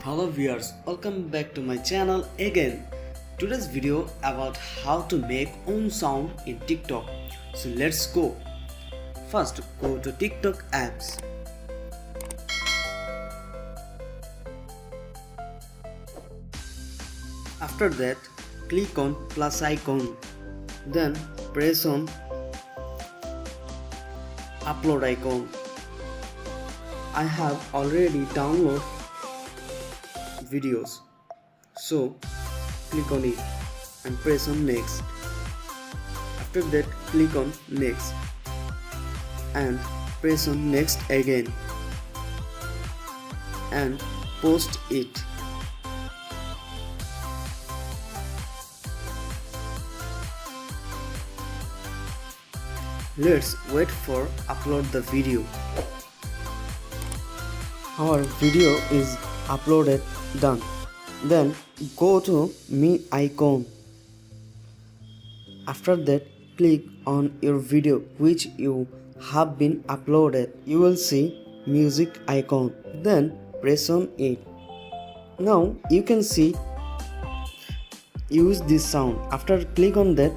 Hello viewers, welcome back to my channel again. Today's video about how to make own sound in TikTok. So let's go. First go to TikTok apps. After that click on plus icon. Then press on upload icon. I have already downloaded videos, so click on it and press on next. After that click on next and press on next again and post it. Let's wait for upload the video. Our video is uploaded, done. Then go to me icon. After that click on your video which you have been uploaded. You will see music icon. Then press on it. Now you can see use this sound. After click on that,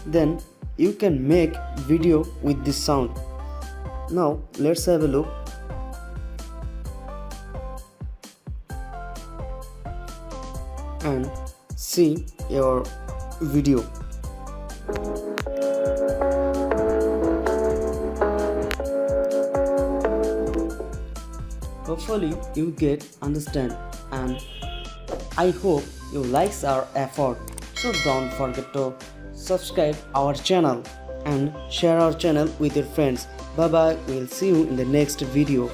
then you can make video with this sound. Now let's have a look. And see your video. Hopefully you get understand, and I hope you likes our effort. So don't forget to subscribe our channel and share our channel with your friends. Bye bye, we'll see you in the next video.